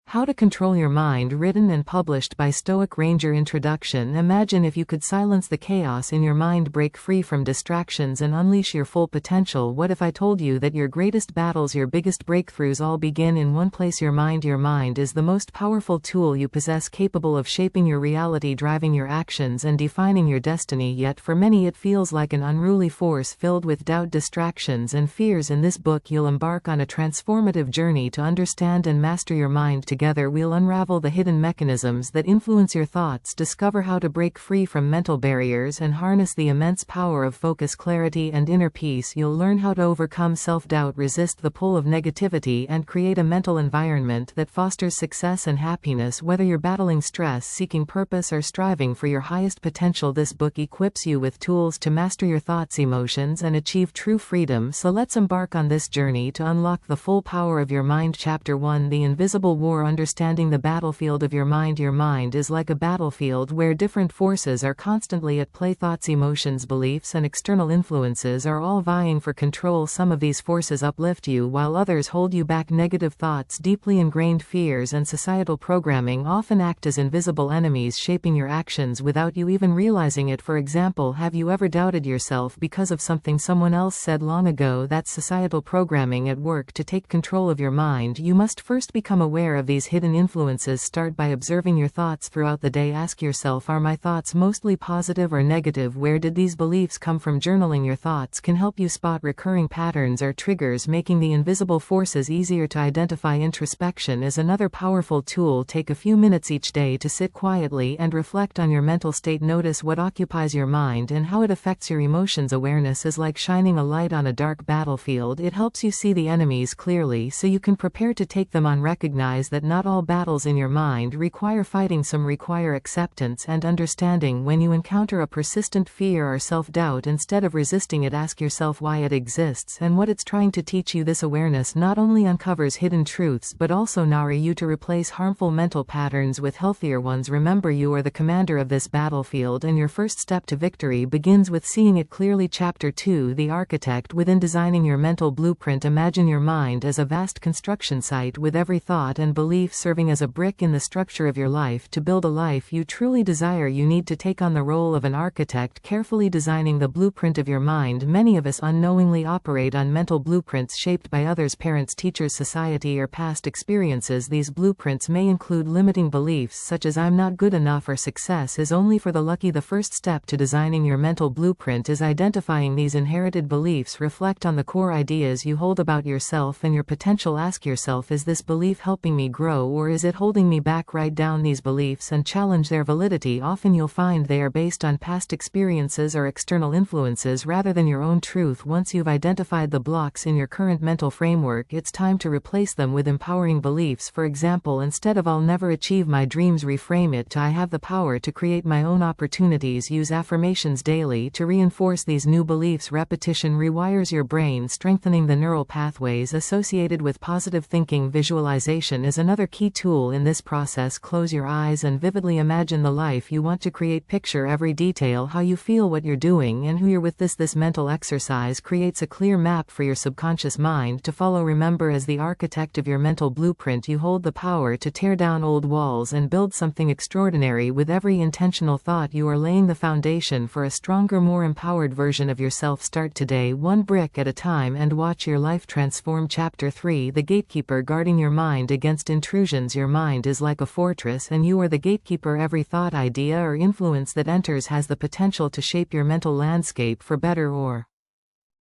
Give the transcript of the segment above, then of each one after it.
How to Control Your Mind, written and published by Stoic Ranger. Introduction. Imagine if you could silence the chaos in your mind, break free from distractions, and unleash your full potential. What if I told you that your greatest battles, your biggest breakthroughs all begin in one place, your mind? Your mind is the most powerful tool you possess, capable of shaping your reality, driving your actions, and defining your destiny. Yet for many it feels like an unruly force filled with doubt, distractions, and fears. In this book you'll embark on a transformative journey to understand and master your mind. Together we'll unravel the hidden mechanisms that influence your thoughts, discover how to break free from mental barriers, and harness the immense power of focus, clarity, and inner peace. You'll learn how to overcome self-doubt, resist the pull of negativity, and create a mental environment that fosters success and happiness. Whether you're battling stress, seeking purpose, or striving for your highest potential, this book equips you with tools to master your thoughts, emotions, and achieve true freedom. So let's embark on this journey to unlock the full power of your mind. Chapter 1: The Invisible War. Understanding the battlefield of your mind. Your mind is like a battlefield where different forces are constantly at play. Thoughts, emotions, beliefs, and external influences are all vying for control. Some of these forces uplift you, while others hold you back. Negative thoughts, deeply ingrained fears, and societal programming often act as invisible enemies, shaping your actions without you even realizing it. For example, have you ever doubted yourself because of something someone else said long ago? That's societal programming at work to take control of your mind. You must first become aware of these hidden influences. Start by observing your thoughts throughout the day. Ask yourself, are my thoughts mostly positive or negative? Where did these beliefs come from? Journaling your thoughts can help you spot recurring patterns or triggers, making the invisible forces easier to identify. Introspection is another powerful tool. Take a few minutes each day to sit quietly and reflect on your mental state. Notice what occupies your mind and how it affects your emotions. Awareness is like shining a light on a dark battlefield. It helps you see the enemies clearly so you can prepare to take them on. Recognize that not all battles in your mind require fighting. Some require acceptance and understanding. When you encounter a persistent fear or self-doubt, instead of resisting it, ask yourself why it exists and what it's trying to teach you. This awareness not only uncovers hidden truths but also empowers you to replace harmful mental patterns with healthier ones. Remember, you are the commander of this battlefield, and your first step to victory begins with seeing it clearly. Chapter 2: The Architect Within. Designing your mental blueprint. Imagine your mind as a vast construction site, with every thought and belief serving as a brick in the structure of your life. To build a life you truly desire, you need to take on the role of an architect, carefully designing the blueprint of your mind. Many of us unknowingly operate on mental blueprints shaped by others, parents, teachers, society, or past experiences. These blueprints may include limiting beliefs such as "I'm not good enough" or "success is only for the lucky." The first step to designing your mental blueprint is identifying these inherited beliefs. Reflect on the core ideas you hold about yourself and your potential. Ask yourself, is this belief helping me grow, or is it holding me back? Write down these beliefs and challenge their validity. Often you'll find they are based on past experiences or external influences rather than your own truth. Once you've identified the blocks in your current mental framework, it's time to replace them with empowering beliefs. For example, instead of "I'll never achieve my dreams," reframe it to "I have the power to create my own opportunities." Use affirmations daily to reinforce these new beliefs. Repetition rewires your brain, strengthening the neural pathways associated with positive thinking. Visualization is another key tool in this process. Close your eyes and vividly imagine the life you want to create. Picture every detail, how you feel, what you're doing, and who you're with. This mental exercise creates a clear map for your subconscious mind to follow. Remember, as the architect of your mental blueprint, you hold the power to tear down old walls and build something extraordinary. With every intentional thought, you are laying the foundation for a stronger, more empowered version of yourself. Start today, one brick at a time, and watch your life transform. Chapter 3: The Gatekeeper. Guarding your mind against intrusions. Your mind is like a fortress, and you are the gatekeeper. Every thought, idea, or influence that enters has the potential to shape your mental landscape for better or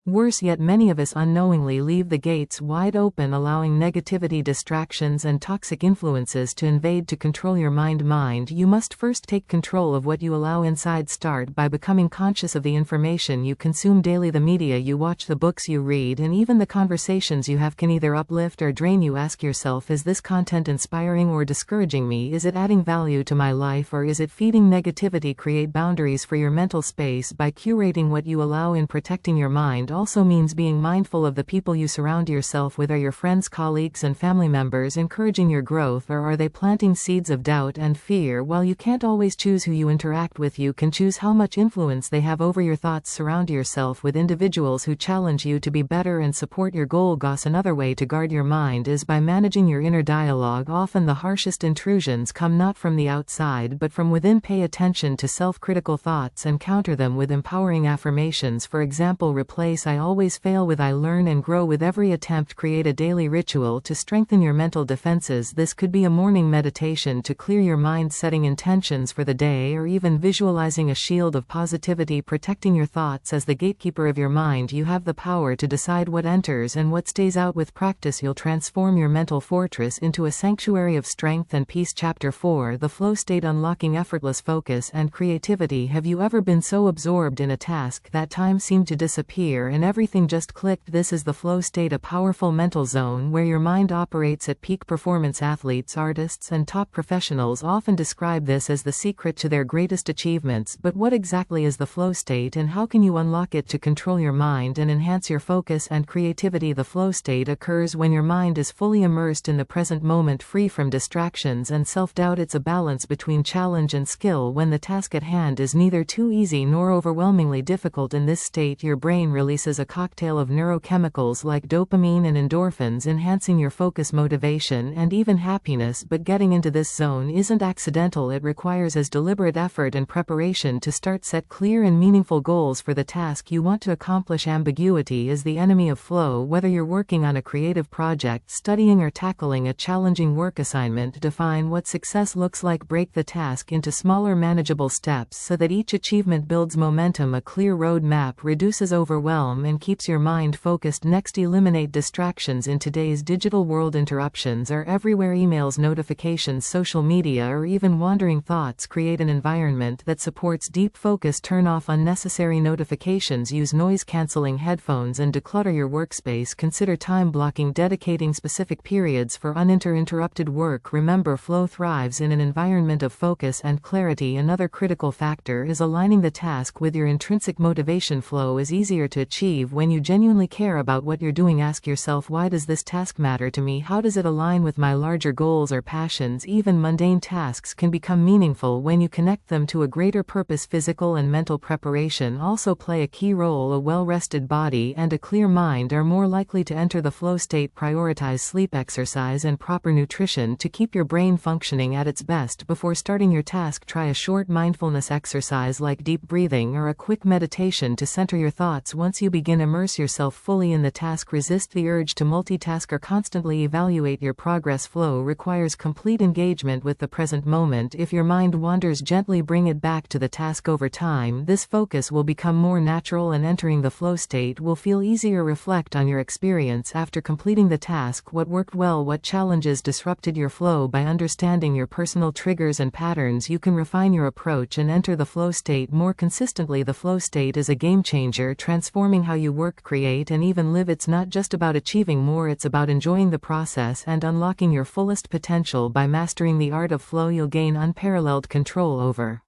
worse. Yet many of us unknowingly leave the gates wide open, allowing negativity, distractions, and toxic influences to invade. To control your mind, you must first take control of what you allow inside. Start by becoming conscious of the information you consume daily. The media you watch, the books you read, and even the conversations you have can either uplift or drain you. Ask yourself, is this content inspiring or discouraging me? Is it adding value to my life, or is it feeding negativity? Create boundaries for your mental space by curating what you allow in. Protecting your mind also means being mindful of the people you surround yourself with. Are your friends, colleagues, and family members encouraging your growth, or are they planting seeds of doubt and fear? While you can't always choose who you interact with, you can choose how much influence they have over your thoughts. Surround yourself with individuals who challenge you to be better and support your goals. Another way to guard your mind is by managing your inner dialogue. Often the harshest intrusions come not from the outside but from within. Pay attention to self-critical thoughts and counter them with empowering affirmations. For example, replace "I always fail" with "I learn and grow" with every attempt. Create a daily ritual to strengthen your mental defenses. This could be a morning meditation to clear your mind, setting intentions for the day, or even visualizing a shield of positivity protecting your thoughts. As the gatekeeper of your mind, you have the power to decide what enters and what stays out. With practice, you'll transform your mental fortress into a sanctuary of strength and peace. Chapter 4: The Flow State. Unlocking effortless focus and creativity. Have you ever been so absorbed in a task that time seemed to disappear and everything just clicked? This is the flow state, a powerful mental zone where your mind operates at peak performance. Athletes, artists, and top professionals often describe this as the secret to their greatest achievements. But what exactly is the flow state, and how can you unlock it to control your mind and enhance your focus and creativity? The flow state occurs when your mind is fully immersed in the present moment, free from distractions and self-doubt. It's a balance between challenge and skill, when the task at hand is neither too easy nor overwhelmingly difficult. In this state, your brain releases a cocktail of neurochemicals like dopamine and endorphins, enhancing your focus, motivation, and even happiness. But getting into this zone isn't accidental. It requires as deliberate effort and preparation to start. Set clear and meaningful goals for the task you want to accomplish. Ambiguity is the enemy of flow. Whether you're working on a creative project, studying, or tackling a challenging work assignment, define what success looks like. Break the task into smaller, manageable steps so that each achievement builds momentum. A clear road map reduces overwhelm and keeps your mind focused. Next, eliminate distractions. In today's digital world, interruptions are everywhere. Emails, notifications, social media, or even wandering thoughts. Create an environment that supports deep focus. Turn off unnecessary notifications. Use noise-canceling headphones and declutter your workspace. Consider time blocking, dedicating specific periods for uninterrupted work. Remember, flow thrives in an environment of focus and clarity. Another critical factor is aligning the task with your intrinsic motivation. Flow is easier to achieve when you genuinely care about what you're doing. Ask yourself, why does this task matter to me? How does it align with my larger goals or passions? Even mundane tasks can become meaningful when you connect them to a greater purpose. Physical and mental preparation also play a key role. A well-rested body and a clear mind are more likely to enter the flow state. Prioritize sleep, exercise, and proper nutrition to keep your brain functioning at its best. Before starting your task, try a short mindfulness exercise like deep breathing or a quick meditation to center your thoughts. Once you begin, immerse yourself fully in the task. Resist the urge to multitask or constantly evaluate your progress. Flow requires complete engagement with the present moment. If your mind wanders, gently bring it back to the task. Over time, this focus will become more natural and entering the flow state will feel easier. Reflect on your experience after completing the task. What worked well? What challenges disrupted your flow? By understanding your personal triggers and patterns, you can refine your approach and enter the flow state more consistently. The flow state is a game changer, transforming how you work, create, and even live. It's not just about achieving more, it's about enjoying the process and unlocking your fullest potential. By mastering the art of flow, you'll gain unparalleled control over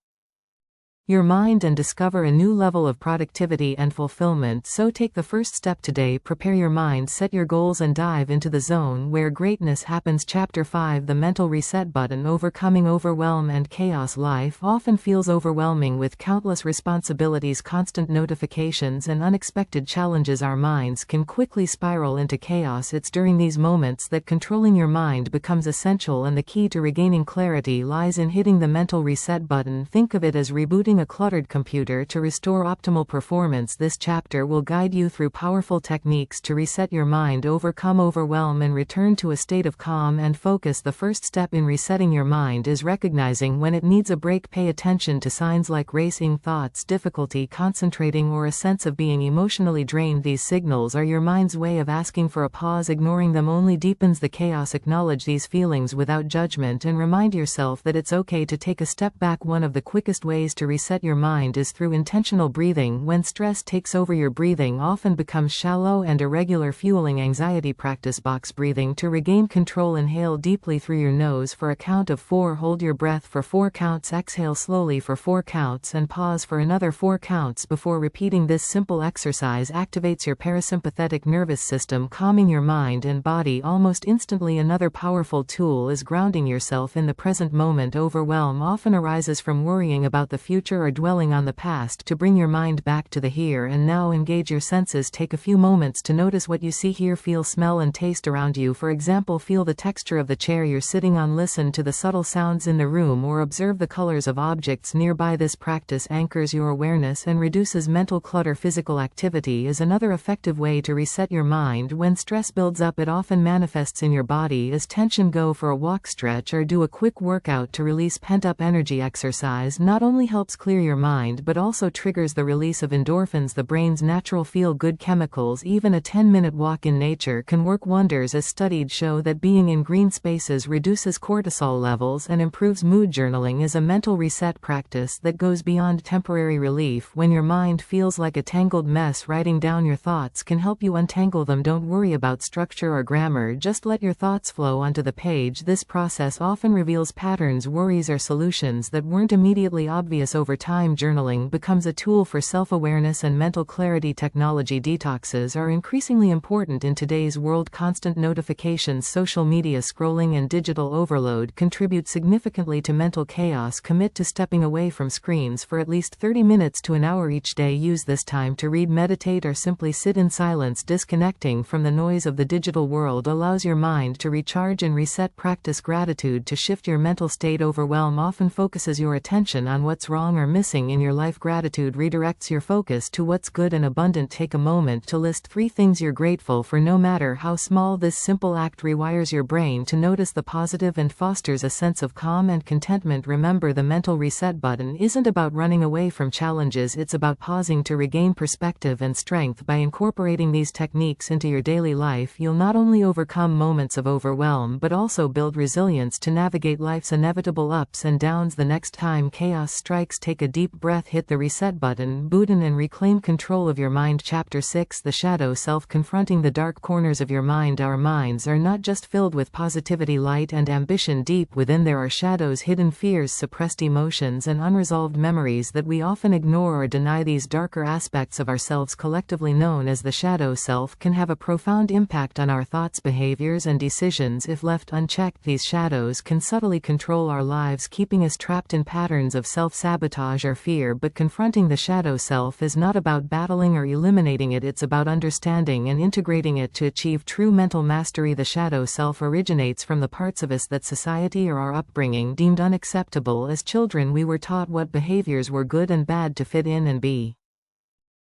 your mind and discover a new level of productivity and fulfillment. So take the first step today. Prepare your mind, set your goals, and dive into the zone where greatness happens. Chapter 5: The Mental Reset Button. Overcoming overwhelm and chaos. Life often feels overwhelming with countless responsibilities, constant notifications, and unexpected challenges. Our minds can quickly spiral into chaos. It's during these moments that controlling your mind becomes essential, and the key to regaining clarity lies in hitting the mental reset button. Think of it as rebooting a cluttered computer to restore optimal performance. This chapter will guide you through powerful techniques to reset your mind, overcome overwhelm, and return to a state of calm and focus. The first step in resetting your mind is recognizing when it needs a break. Pay attention to signs like racing thoughts, difficulty concentrating, or a sense of being emotionally drained. These signals are your mind's way of asking for a pause. Ignoring them only deepens the chaos. Acknowledge these feelings without judgment and remind yourself that it's okay to take a step back. One of the quickest ways to reset reset your mind is through intentional breathing. When stress takes over, your breathing often becomes shallow and irregular, fueling anxiety. Practice box breathing to regain control. Inhale deeply through your nose for a count of 4. Hold your breath for 4 counts. Exhale slowly for 4 counts and pause for another 4 counts before repeating. This simple exercise activates your parasympathetic nervous system, calming your mind and body almost instantly. Another powerful tool is grounding yourself in the present moment. Overwhelm often arises from worrying about the future or dwelling on the past. To bring your mind back to the here and now, engage your senses. Take a few moments to notice what you see, hear, feel, smell, and taste around you. For example, feel the texture of the chair you're sitting on, listen to the subtle sounds in the room, or observe the colors of objects nearby. This practice anchors your awareness and reduces mental clutter. Physical activity is another effective way to reset your mind. When stress builds up, it often manifests in your body as tension. Go for a walk, stretch, or do a quick workout to release pent-up energy. Exercise not only helps clear your mind but also triggers the release of endorphins, the brain's natural feel-good chemicals. Even a 10-minute walk in nature can work wonders, as studies show that being in green spaces reduces cortisol levels and improves mood. Journaling is a mental reset practice that goes beyond temporary relief. When your mind feels like a tangled mess, writing down your thoughts can help you untangle them. Don't worry about structure or grammar, just let your thoughts flow onto the page. This process often reveals patterns, worries, or solutions that weren't immediately obvious. Over time, journaling becomes a tool for self-awareness and mental clarity. Technology detoxes are increasingly important in today's world. Constant notifications, social media scrolling, and digital overload contribute significantly to mental chaos. Commit to stepping away from screens for at least 30 minutes to an hour each day. Use this time to read, meditate, or simply sit in silence. Disconnecting from the noise of the digital world allows your mind to recharge and reset. Practice gratitude to shift your mental state. Overwhelm often focuses your attention on what's wrong or missing in your life. Gratitude redirects your focus to what's good and abundant. Take a moment to list 3 things you're grateful for, no matter how small. This simple act rewires your brain to notice the positive and fosters a sense of calm and contentment. Remember, the mental reset button isn't about running away from challenges, it's about pausing to regain perspective and strength. By incorporating these techniques into your daily life, you'll not only overcome moments of overwhelm but also build resilience to navigate life's inevitable ups and downs. The next time chaos strikes, take a deep breath, hit the reset button, boot in, and reclaim control of your mind. Chapter 6: The Shadow Self. Confronting the dark corners of your mind. Our minds are not just filled with positivity, light, and ambition. Deep within there are shadows, hidden fears, suppressed emotions, and unresolved memories that we often ignore or deny. These darker aspects of ourselves, collectively known as the shadow self, can have a profound impact on our thoughts, behaviors, and decisions. If left unchecked, these shadows can subtly control our lives, keeping us trapped in patterns of self-sabotage or fear. But confronting the shadow self is not about battling or eliminating it, it's about understanding and integrating it to achieve true mental mastery. The shadow self originates from the parts of us that society or our upbringing deemed unacceptable. As children, we were taught what behaviors were good and bad to fit in and be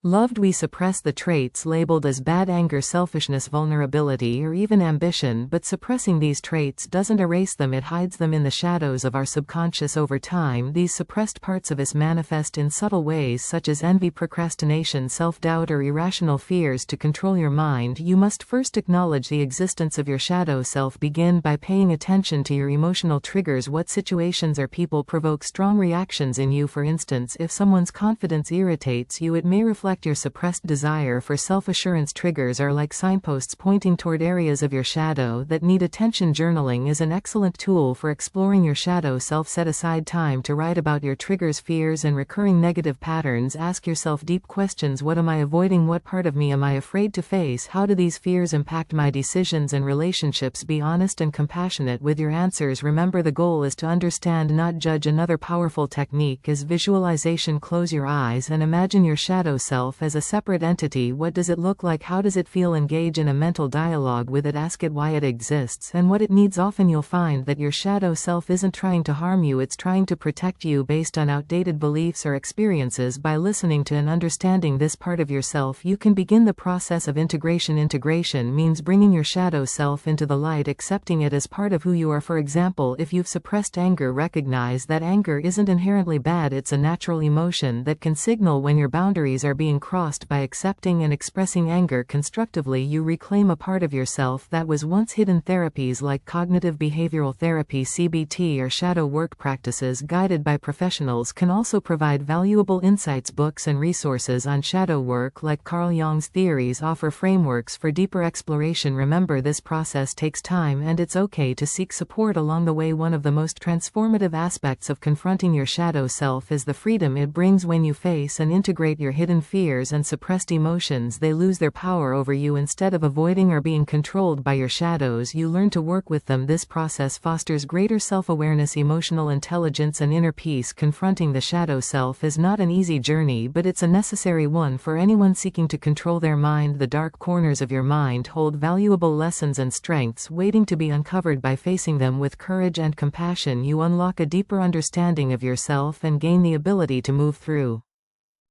loved. We suppress the traits labeled as bad: anger, selfishness, vulnerability, or even ambition. But suppressing these traits doesn't erase them, it hides them in the shadows of our subconscious. Over time, these suppressed parts of us manifest in subtle ways, such as envy, procrastination, self-doubt, or irrational fears. To control your mind, you must first acknowledge the existence of your shadow self. Begin by paying attention to your emotional triggers. What situations or people provoke strong reactions in you? For instance, if someone's confidence irritates you, it may reflect your suppressed desire for self-assurance. Triggers are like signposts pointing toward areas of your shadow that need attention. Journaling is an excellent tool for exploring your shadow self. Set aside time to write about your triggers, fears, and recurring negative patterns. Ask yourself deep questions. What am I avoiding? What part of me am I afraid to face? How do these fears impact my decisions and relationships? Be honest and compassionate with your answers. Remember, the goal is to understand, not judge. Another powerful technique is visualization. Close your eyes and imagine your shadow self as a separate entity. What does it look like? How does it feel? Engage in a mental dialogue with it. Ask it why it exists and what it needs. Often you'll find that your shadow self isn't trying to harm you, it's trying to protect you based on outdated beliefs or experiences. By listening to and understanding this part of yourself, you can begin the process of integration. Integration means bringing your shadow self into the light, accepting it as part of who you are. For example, if you've suppressed anger, recognize that anger isn't inherently bad, it's a natural emotion that can signal when your boundaries are being being crossed by accepting and expressing anger constructively. You reclaim a part of yourself that was once hidden. Therapies like cognitive behavioral therapy (CBT) or shadow work practices guided by professionals can also provide valuable insights. Books and resources on shadow work like Carl Jung's theories offer frameworks for deeper exploration. Remember, this process takes time, and it's okay to seek support along the way. One of the most transformative aspects of confronting your shadow self is the freedom it brings. When you face and integrate your hidden fears and suppressed emotions, they lose their power over you. Instead of avoiding or being controlled by your shadows, you learn to work with them. This process fosters greater self-awareness, emotional intelligence, and inner peace. Confronting the shadow self is not an easy journey, but it's a necessary one for anyone seeking to control their mind. The dark corners of your mind hold valuable lessons and strengths waiting to be uncovered. By facing them with courage and compassion, you unlock a deeper understanding of yourself and gain the ability to move through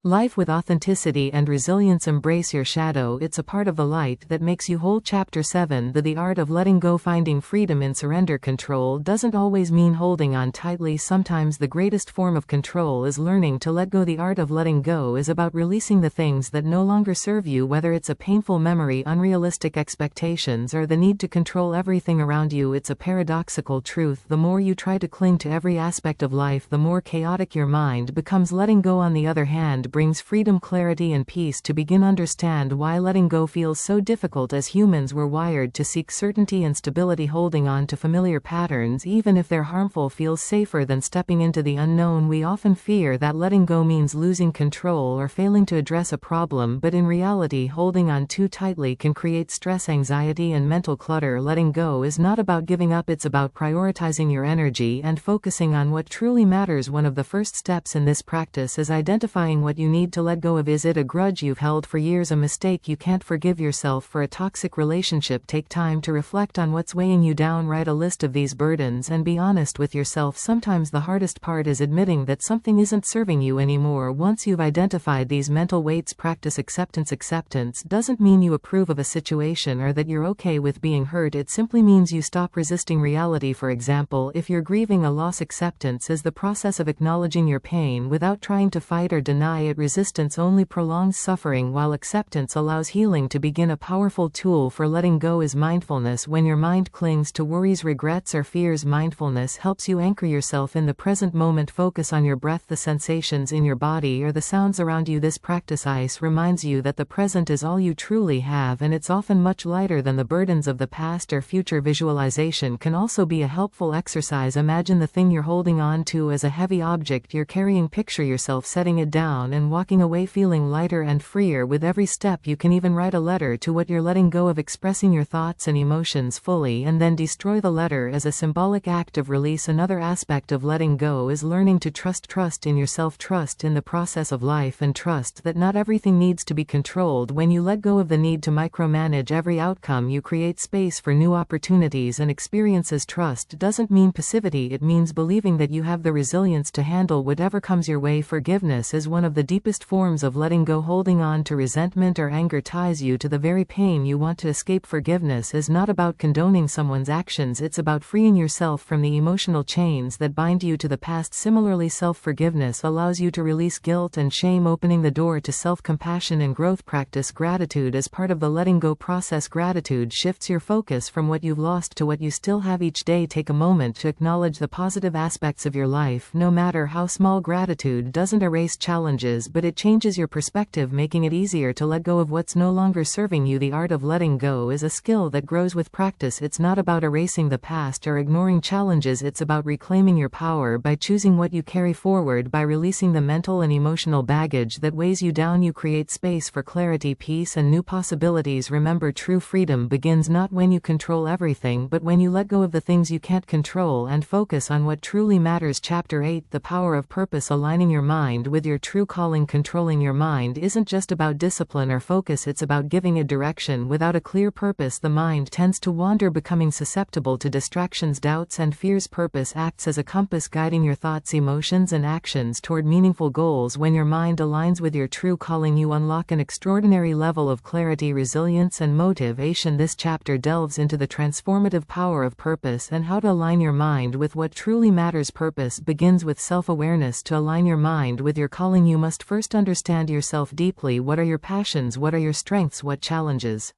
life with authenticity and resilience. Embrace your shadow, it's a part of the light that makes you whole. Chapter 7: The Art of Letting Go. Finding freedom in surrender. Control doesn't always mean holding on tightly. Sometimes the greatest form of control is learning to let go. The art of letting go is about releasing the things that no longer serve you, whether it's a painful memory, unrealistic expectations, or the need to control everything around you. It's a paradoxical truth: the more you try to cling to every aspect of life, the more chaotic your mind becomes. Letting go, on the other hand, brings freedom, clarity, and peace. To begin, understand why letting go feels so difficult. As humans, we're wired to seek certainty and stability. Holding on to familiar patterns, even if they're harmful, feels safer than stepping into the unknown. We often fear that letting go means losing control or failing to address a problem, but in reality, holding on too tightly can create stress, anxiety, and mental clutter. Letting go is not about giving up, it's about prioritizing your energy and focusing on what truly matters. One of the first steps in this practice is identifying what you need to let go of. Is it a grudge you've held for years, a mistake you can't forgive yourself for, a toxic relationship? Take time to reflect on what's weighing you down. Write a list of these burdens and be honest with yourself. Sometimes the hardest part is admitting that something isn't serving you anymore. Once you've identified these mental weights, practice acceptance. Acceptance doesn't mean you approve of a situation or that you're okay with being hurt. It simply means you stop resisting reality. For example, if you're grieving a loss, acceptance is the process of acknowledging your pain without trying to fight or deny it. Resistance only prolongs suffering, while acceptance allows healing to begin. A powerful tool for letting go is mindfulness. When your mind clings to worries, regrets, or fears, mindfulness helps you anchor yourself in the present moment. Focus on your breath, the sensations in your body, or the sounds around you. This practice reminds you that the present is all you truly have, and it's often much lighter than the burdens of the past or future. Visualization can also be a helpful exercise. Imagine the thing you're holding on to as a heavy object you're carrying. Picture yourself setting it down and walking away feeling lighter and freer with every step. You can even write a letter to what you're letting go of, expressing your thoughts and emotions fully, and then destroy the letter as a symbolic act of release. Another aspect of letting go is learning to trust. Trust in yourself, trust in the process of life, and trust that not everything needs to be controlled. When you let go of the need to micromanage every outcome, you create space for new opportunities and experiences. Trust doesn't mean passivity, it means believing that you have the resilience to handle whatever comes your way. Forgiveness is one of the deepest forms of letting go. Holding on to resentment or anger ties you to the very pain you want to escape. Forgiveness is not about condoning someone's actions, it's about freeing yourself from the emotional chains that bind you to the past. Similarly, self-forgiveness allows you to release guilt and shame, opening the door to self-compassion and growth. Practice gratitude as part of the letting go process. Gratitude shifts your focus from what you've lost to what you still have. Each day, take a moment to acknowledge the positive aspects of your life, no matter how small. Gratitude doesn't erase challenges, but it changes your perspective, making it easier to let go of what's no longer serving you. The art of letting go is a skill that grows with practice. It's not about erasing the past or ignoring challenges, it's about reclaiming your power by choosing what you carry forward. By releasing the mental and emotional baggage that weighs you down, you create space for clarity, peace, and new possibilities. Remember, true freedom begins not when you control everything, but when you let go of the things you can't control and focus on what truly matters. Chapter 8: The Power of Purpose. Aligning your mind with your true calling. Controlling your mind isn't just about discipline or focus, it's about giving it direction. Without a clear purpose, the mind tends to wander, becoming susceptible to distractions, doubts, and fears. Purpose acts as a compass, guiding your thoughts, emotions, and actions toward meaningful goals. When your mind aligns with your true calling, you unlock an extraordinary level of clarity, resilience, and motivation. This chapter delves into the transformative power of purpose and how to align your mind with what truly matters. Purpose begins with self-awareness. To align your mind with your calling, you must must first understand yourself deeply. What are your passions? What are your strengths? What challenges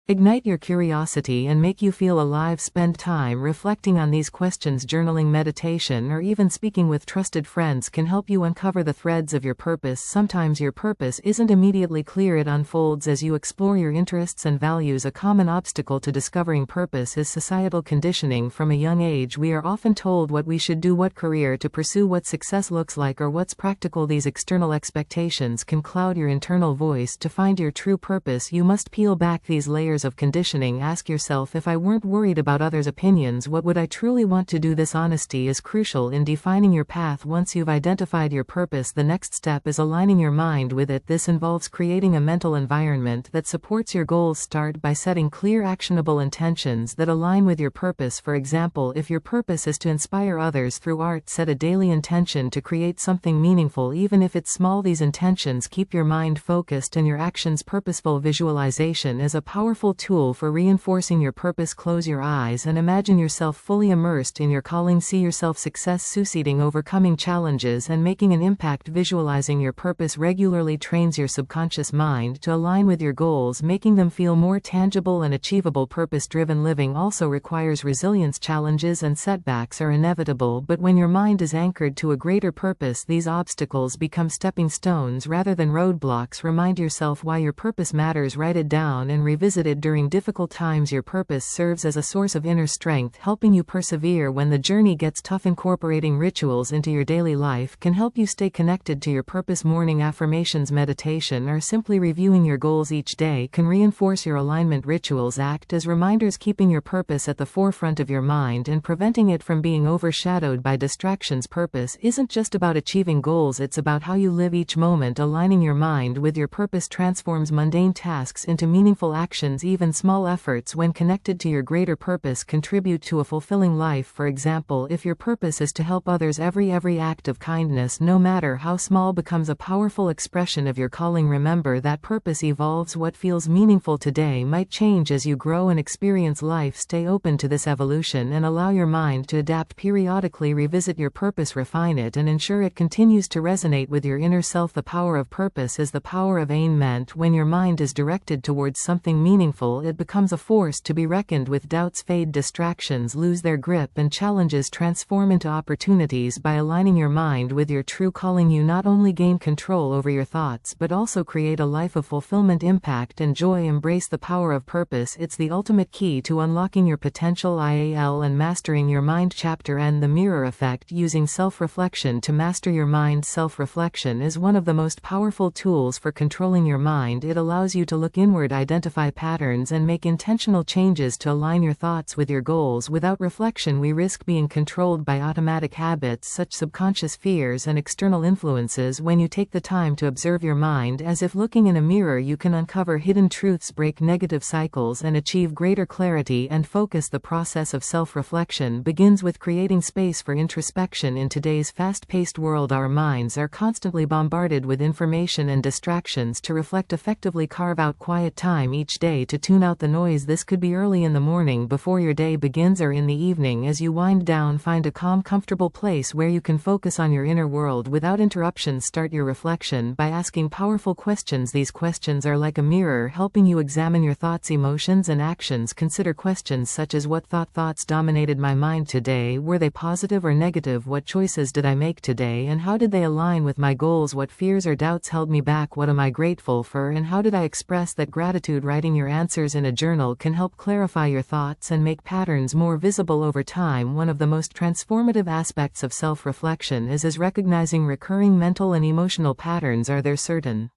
ignite your curiosity and make you feel alive? Spend time reflecting on these questions. Journaling, meditation, or even speaking with trusted friends can help you uncover the threads of your purpose. Sometimes your purpose isn't immediately clear. It unfolds as you explore your interests and values. A common obstacle to discovering purpose is societal conditioning. From a young age, we are often told what we should do, what career to pursue, what success looks like, or what's practical. These external expectations can cloud your internal voice. To find your true purpose, you must peel back these layers of conditioning. Ask yourself, if I weren't worried about others' opinions, what would I truly want to do? This honesty is crucial in defining your path. Once you've identified your purpose, the next step is aligning your mind with it. This involves creating a mental environment that supports your goals. Start by setting clear, actionable intentions that align with your purpose. For example, if your purpose is to inspire others through art, set a daily intention to create something meaningful, even if it's small. These intentions keep your mind focused and your actions purposeful. Visualization is a powerful tool for reinforcing your purpose. Close your eyes and imagine yourself fully immersed in your calling. See yourself succeeding, overcoming challenges, and making an impact. Visualizing your purpose regularly trains your subconscious mind to align with your goals, making them feel more tangible and achievable. Purpose-driven living also requires resilience. Challenges and setbacks are inevitable, but when your mind is anchored to a greater purpose, these obstacles become stepping stones rather than roadblocks. Remind yourself why your purpose matters. Write it down and revisit it during difficult times. Your purpose serves as a source of inner strength, helping you persevere when the journey gets tough. Incorporating rituals into your daily life can help you stay connected to your purpose. Morning affirmations, meditation, or simply reviewing your goals each day can reinforce your alignment. Rituals act as reminders, keeping your purpose at the forefront of your mind and preventing it from being overshadowed by distractions. Purpose isn't just about achieving goals, it's about how you live each moment. Aligning your mind with your purpose transforms mundane tasks into meaningful actions. Even small efforts, when connected to your greater purpose, contribute to a fulfilling life. For example, if your purpose is to help others, every act of kindness, no matter how small, becomes a powerful expression of your calling. Remember that purpose evolves. What feels meaningful today might change as you grow and experience life. Stay open to this evolution and allow your mind to adapt. Periodically revisit your purpose, refine it, and ensure it continues to resonate with your inner self. The power of purpose is the power of alignment. When your mind is directed towards something meaningful, it becomes a force to be reckoned with. Doubts fade, distractions lose their grip, and challenges transform into opportunities. By aligning your mind with your true calling, you not only gain control over your thoughts but also create a life of fulfillment, impact, and joy. Embrace the power of purpose. It's the ultimate key to unlocking your potential and mastering your mind. Chapter N. The mirror effect. Using self-reflection to master your mind. Self-reflection is one of the most powerful tools for controlling your mind. It allows you to look inward, identify patterns, and make intentional changes to align your thoughts with your goals. Without reflection, we risk being controlled by automatic habits, such subconscious fears and external influences. When you take the time to observe your mind as if looking in a mirror, you can uncover hidden truths, break negative cycles, and achieve greater clarity and focus. The process of self-reflection begins with creating space for introspection. In today's fast-paced world, our minds are constantly bombarded with information and distractions. To reflect effectively, carve out quiet time each day to tune out the noise. This could be early in the morning before your day begins, or in the evening as you wind down. Find a calm, comfortable place where you can focus on your inner world without interruptions. Start your reflection by asking powerful questions. These questions are like a mirror, helping you examine your thoughts, emotions, and actions. Consider questions such as: what thoughts dominated my mind today? Were they positive or negative? What choices did I make today, and how did they align with my goals? What fears or doubts held me back? What am I grateful for, and how did I express that gratitude? Writing your answers in a journal can help clarify your thoughts and make patterns more visible over time. One of the most transformative aspects of self-reflection is recognizing recurring mental and emotional patterns. Are there certain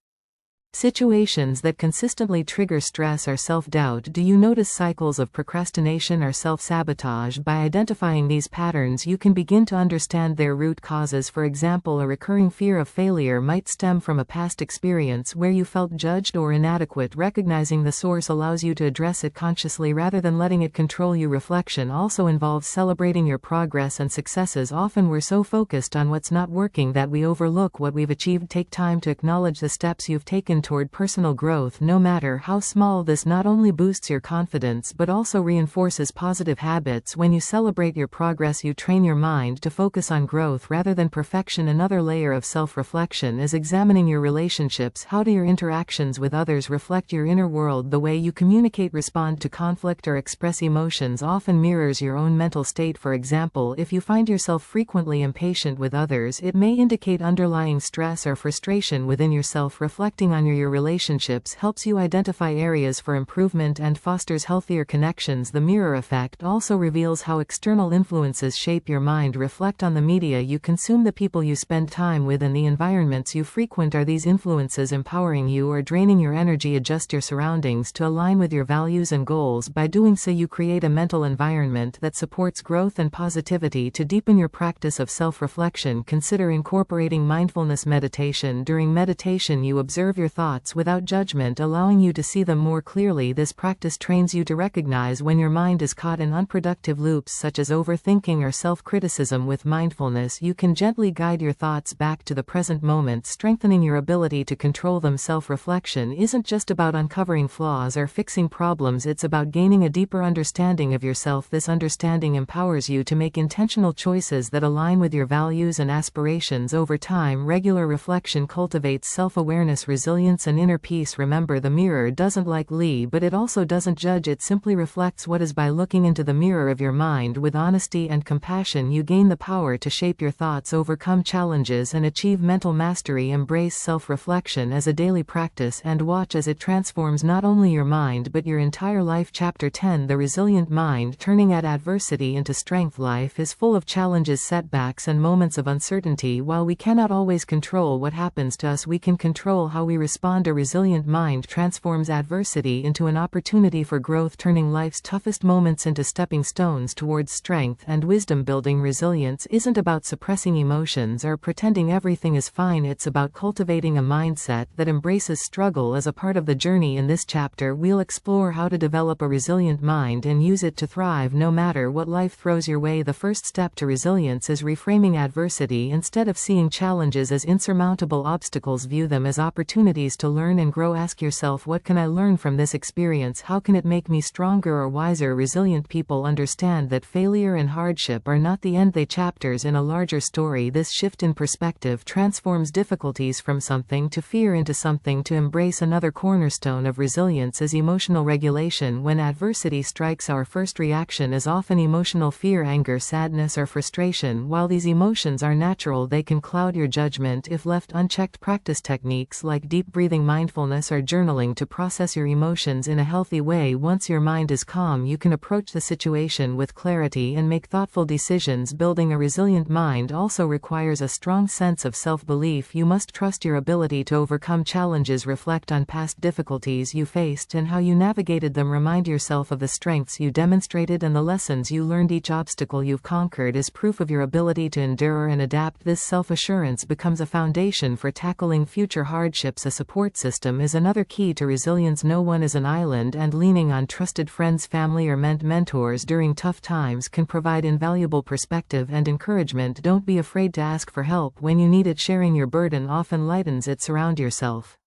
situations that consistently trigger stress or self-doubt? Do you notice cycles of procrastination or self-sabotage? By identifying these patterns, you can begin to understand their root causes. For example, a recurring fear of failure might stem from a past experience where you felt judged or inadequate. Recognizing the source allows you to address it consciously rather than letting it control you. Reflection also involves celebrating your progress and successes. Often we're so focused on what's not working that we overlook what we've achieved. Take time to acknowledge the steps you've taken toward personal growth no matter how small. This not only boosts your confidence but also reinforces positive habits. When you celebrate your progress, you train your mind to focus on growth rather than perfection. Another layer of self-reflection is examining your relationships. How do your interactions with others reflect your inner world? The way you communicate, respond to conflict, or express emotions often mirrors your own mental state. For example, if you find yourself frequently impatient with others, it may indicate underlying stress or frustration within yourself. Reflecting on your relationships helps you identify areas for improvement and fosters healthier connections. The mirror effect also reveals how external influences shape your mind. Reflect on the media you consume, the people you spend time with, and the environments you frequent. Are these influences empowering you or draining your energy? Adjust your surroundings to align with your values and goals. By doing so, you create a mental environment that supports growth and positivity. To deepen your practice of self-reflection, consider incorporating mindfulness meditation. During meditation, you observe your thoughts without judgment, allowing you to see them more clearly. This practice trains you to recognize when your mind is caught in unproductive loops such as overthinking or self-criticism. With mindfulness, you can gently guide your thoughts back to the present moment, strengthening your ability to control them. Self-reflection isn't just about uncovering flaws or fixing problems, it's about gaining a deeper understanding of yourself. This understanding empowers you to make intentional choices that align with your values and aspirations. Over time, regular reflection cultivates self-awareness, resilience, and inner peace. Remember, the mirror doesn't like Lee, but it also doesn't judge. It simply reflects what is. By looking into the mirror of your mind with honesty and compassion, you gain the power to shape your thoughts, overcome challenges, and achieve mental mastery. Embrace self-reflection as a daily practice and watch as it transforms not only your mind but your entire life. Chapter 10: The Resilient Mind, Turning Adversity into Strength. Life is full of challenges, setbacks, and moments of uncertainty. While we cannot always control what happens to us, we can control how we respond. A resilient mind transforms adversity into an opportunity for growth, turning life's toughest moments into stepping stones towards strength and wisdom. Building resilience isn't about suppressing emotions or pretending everything is fine. It's about cultivating a mindset that embraces struggle as a part of the journey. In this chapter, we'll explore how to develop a resilient mind and use it to thrive no matter what life throws your way. The first step to resilience is reframing adversity. Instead of seeing challenges as insurmountable obstacles, view them as opportunities to learn and grow. Ask yourself, what can I learn from this experience? How can it make me stronger or wiser? Resilient people understand that failure and hardship are not the end, they chapters in a larger story. This shift in perspective transforms difficulties from something to fear into something to embrace. Another cornerstone of resilience is emotional regulation. When adversity strikes, our first reaction is often emotional fear, anger, sadness, or frustration. While these emotions are natural, they can cloud your judgment if left unchecked. Practice techniques like deep breathing, mindfulness, or journaling to process your emotions in a healthy way. Once your mind is calm, you can approach the situation with clarity and make thoughtful decisions. Building a resilient mind also requires a strong sense of self-belief. You must trust your ability to overcome challenges. Reflect on past difficulties you faced and how you navigated them. Remind yourself of the strengths you demonstrated and the lessons you learned. Each obstacle you've conquered is proof of your ability to endure and adapt. This self-assurance becomes a foundation for tackling future hardships. A support system is another key to resilience. No one is an island, and leaning on trusted friends, family, or mentors during tough times can provide invaluable perspective and encouragement. Don't be afraid to ask for help when you need it. Sharing your burden often lightens it. Surround yourself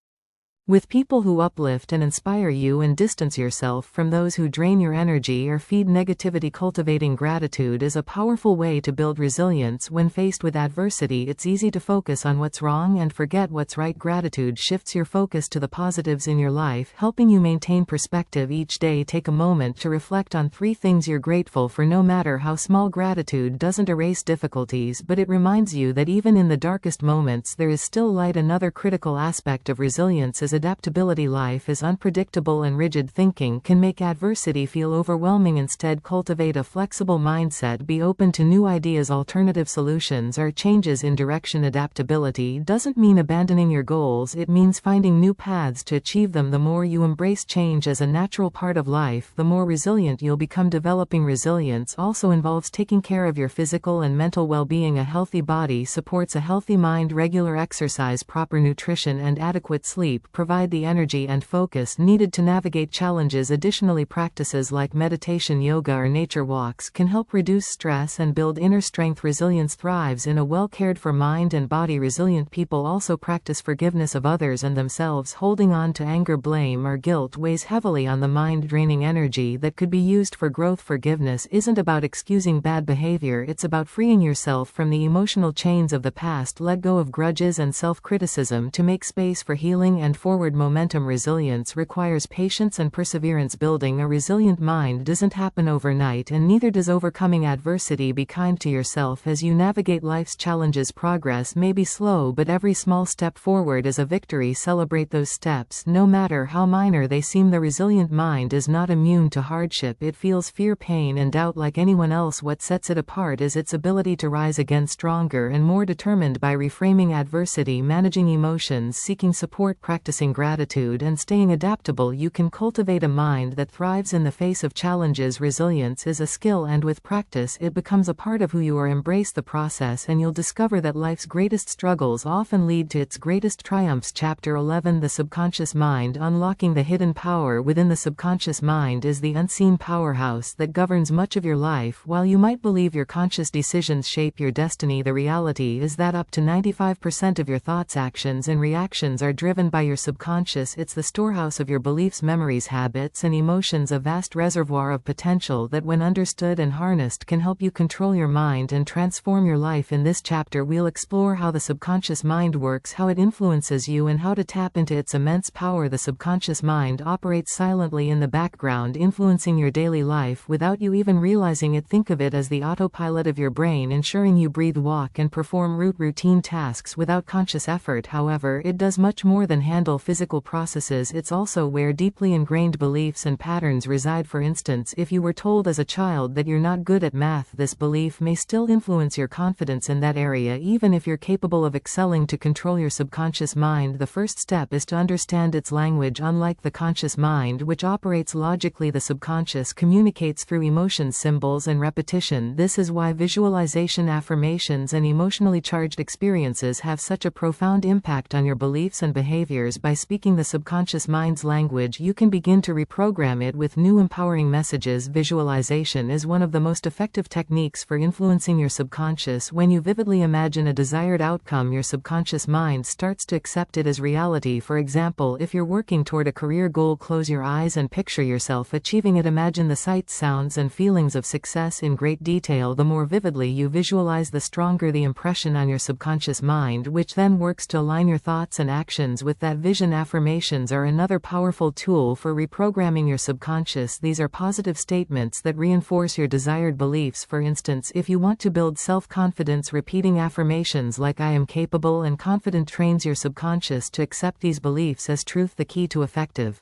with people who uplift and inspire you, and distance yourself from those who drain your energy or feed negativity. Cultivating gratitude is a powerful way to build resilience. When faced with adversity, it's easy to focus on what's wrong and forget what's right. Gratitude shifts your focus to the positives in your life, helping you maintain perspective. Each day, take a moment to reflect on 3 things you're grateful for. No matter how small, gratitude doesn't erase difficulties, but it reminds you that even in the darkest moments, there is still light. Another critical aspect of resilience is adaptability. Life is unpredictable, and rigid thinking can make adversity feel overwhelming. Instead, cultivate a flexible mindset. Be open to new ideas, alternative solutions, or changes in direction. Adaptability doesn't mean abandoning your goals, it means finding new paths to achieve them. The more you embrace change as a natural part of life, the more resilient you'll become. Developing resilience also involves taking care of your physical and mental well-being. A healthy body supports a healthy mind. Regular exercise, proper nutrition, and adequate sleep provide the energy and focus needed to navigate challenges. Additionally, practices like meditation, yoga, or nature walks can help reduce stress and build inner strength. Resilience thrives in a well-cared-for mind and body. Resilient people also practice forgiveness of others and themselves. Holding on to anger, blame, or guilt weighs heavily on the mind, draining energy that could be used for growth. Forgiveness isn't about excusing bad behavior, it's about freeing yourself from the emotional chains of the past. Let go of grudges and self-criticism to make space for healing and forward momentum. Resilience requires patience and perseverance. Building a resilient mind doesn't happen overnight, and neither does overcoming adversity. Be kind to yourself as you navigate life's challenges. Progress may be slow, but every small step forward is a victory. Celebrate those steps, no matter how minor they seem. The resilient mind is not immune to hardship. It feels fear, pain, and doubt like anyone else. What sets it apart is its ability to rise again stronger and more determined. By reframing adversity, managing emotions, seeking support, practicing gratitude, and staying adaptable, you can cultivate a mind that thrives in the face of challenges. Resilience is a skill, and with practice, it becomes a part of who you are. Embrace the process, and you'll discover that life's greatest struggles often lead to its greatest triumphs. Chapter 11: The Subconscious Mind. Unlocking the hidden power within the subconscious mind is the unseen powerhouse that governs much of your life. While you might believe your conscious decisions shape your destiny, the reality is that up to 95% of your thoughts, actions, and reactions are driven by your subconscious. It's the storehouse of your beliefs, memories, habits, and emotions, a vast reservoir of potential that, when understood and harnessed, can help you control your mind and transform your life. In this chapter, we'll explore how the subconscious mind works, how it influences you, and how to tap into its immense power. The subconscious mind operates silently in the background, influencing your daily life without you even realizing it. Think of it as the autopilot of your brain, ensuring you breathe, walk, and perform routine tasks without conscious effort. However, it does much more than handle physical processes. It's also where deeply ingrained beliefs and patterns reside. For instance, if you were told as a child that you're not good at math, this belief may still influence your confidence in that area, even if you're capable of excelling. To control your subconscious mind, the first step is to understand its language. Unlike the conscious mind, which operates logically, the subconscious communicates through emotions, symbols, and repetition. This is why visualization, affirmations, and emotionally charged experiences have such a profound impact on your beliefs and behaviors. By speaking the subconscious mind's language, you can begin to reprogram it with new empowering messages. Visualization is one of the most effective techniques for influencing your subconscious. When you vividly imagine a desired outcome, your subconscious mind starts to accept it as reality. For example, if you're working toward a career goal, close your eyes and picture yourself achieving it. Imagine the sights, sounds, and feelings of success in great detail. The more vividly you visualize, the stronger the impression on your subconscious mind, which then works to align your thoughts and actions with that vision. Affirmations are another powerful tool for reprogramming your subconscious. These are positive statements that reinforce your desired beliefs. For instance, if you want to build self-confidence, repeating affirmations like "I am capable and confident" trains your subconscious to accept these beliefs as truth. The key to effective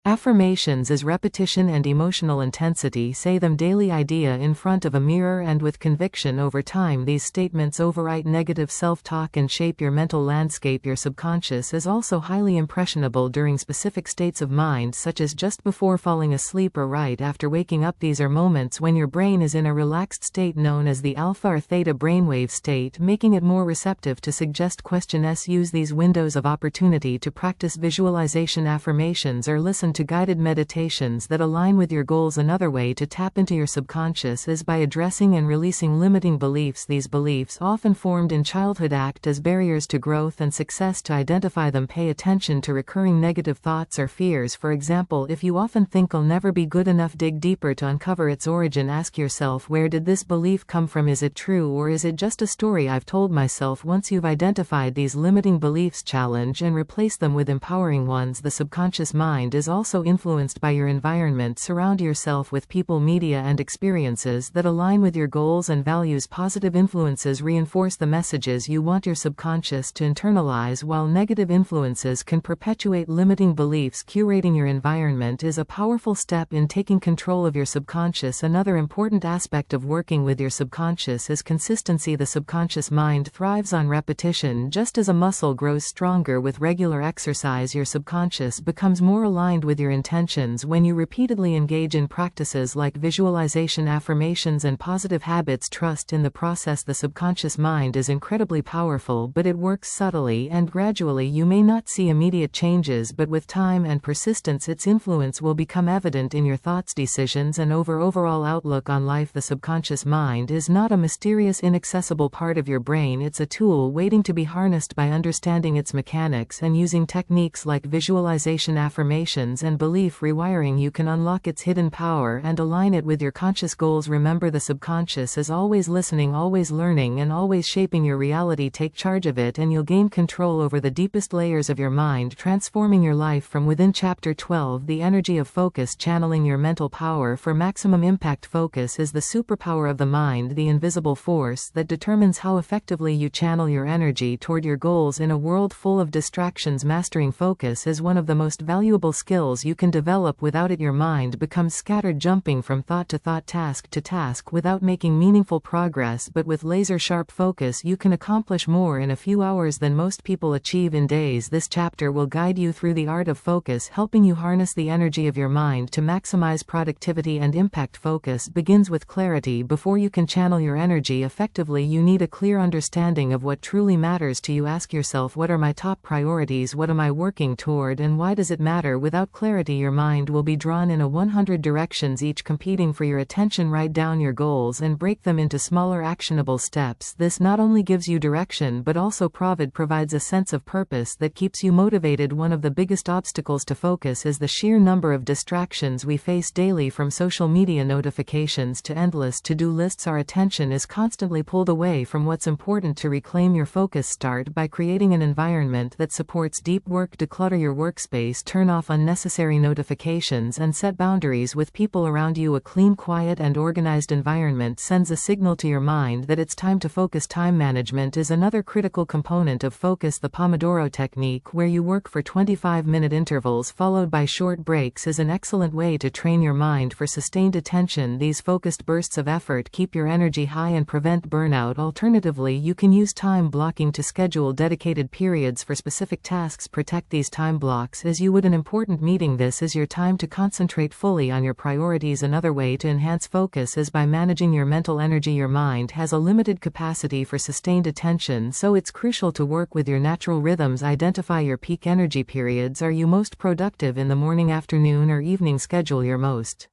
affirmations is repetition and emotional intensity. Say them daily, idea in front of a mirror, and with conviction. Over time, these statements overwrite negative self-talk and shape your mental landscape. Your subconscious is also highly impressionable during specific states of mind, such as just before falling asleep or right after waking up. These are moments when your brain is in a relaxed state known as the alpha or theta brainwave state, making it more receptive to suggest questions. Use these windows of opportunity to practice visualization, affirmations, or listen to guided meditations that align with your goals. Another way to tap into your subconscious is by addressing and releasing limiting beliefs. These beliefs, often formed in childhood, act as barriers to growth and success. To identify them, pay attention to recurring negative thoughts or fears. For example, if you often think "I'll never be good enough," dig deeper to uncover its origin. Ask yourself, where did this belief come from? Is it true, or is it just a story I've told myself? Once you've identified these limiting beliefs, challenge and replace them with empowering ones. The subconscious mind is also influenced by your environment. Surround yourself with people, media, and experiences that align with your goals and values. Positive influences reinforce the messages you want your subconscious to internalize, while negative influences can perpetuate limiting beliefs. Curating your environment is a powerful step in taking control of your subconscious. Another important aspect of working with your subconscious is consistency. The subconscious mind thrives on repetition. Just as a muscle grows stronger with regular exercise, your subconscious becomes more aligned with your intentions. When you repeatedly engage in practices like visualization, affirmations, and positive habits, trust in the process. The subconscious mind is incredibly powerful, but it works subtly and gradually. You may not see immediate changes, but with time and persistence, its influence will become evident in your thoughts, decisions, and overall outlook on life. The subconscious mind is not a mysterious, inaccessible part of your brain. It's a tool waiting to be harnessed. By understanding its mechanics and using techniques like visualization, affirmations, and belief rewiring, you can unlock its hidden power and align it with your conscious goals. Remember, the subconscious is always listening, always learning, and always shaping your reality. Take charge of it and you'll gain control over the deepest layers of your mind, transforming your life from within. Chapter 12: The Energy of Focus. Channeling your mental power for maximum impact. Focus is the superpower of the mind, the invisible force that determines how effectively you channel your energy toward your goals in a world full of distractions. Mastering focus is one of the most valuable skills you can develop. Without it, your mind becomes scattered, jumping from thought to thought, task to task, without making meaningful progress. But with laser-sharp focus, you can accomplish more in a few hours than most people achieve in days. This chapter will guide you through the art of focus, helping you harness the energy of your mind to maximize productivity and impact. Focus begins with clarity. Before you can channel your energy effectively, you need a clear understanding of what truly matters to you. Ask yourself, what are my top priorities? What am I working toward, and why does it matter? Without clarity, your mind will be drawn in 100 directions, each competing for your attention. Write down your goals and break them into smaller, actionable steps. This not only gives you direction but also provides a sense of purpose that keeps you motivated. One of the biggest obstacles to focus is the sheer number of distractions we face daily. From social media notifications to endless to-do lists, our attention is constantly pulled away from what's important. To reclaim your focus, start by creating an environment that supports deep work. Declutter your workspace, turn off unnecessary notifications, and set boundaries with people around you. A clean, quiet, and organized environment sends a signal to your mind that it's time to focus. Time management is another critical component of focus. The Pomodoro technique, where you work for 25-minute intervals followed by short breaks, is an excellent way to train your mind for sustained attention. These focused bursts of effort keep your energy high and prevent burnout. Alternatively, you can use time blocking to schedule dedicated periods for specific tasks. Protect these time blocks as you would an important meeting. This is your time to concentrate fully on your priorities. Another way to enhance focus is by managing your mental energy. Your mind has a limited capacity for sustained attention, so it's crucial to work with your natural rhythms. Identify your peak energy periods. Are you most productive in the morning, afternoon, or evening? Schedule your most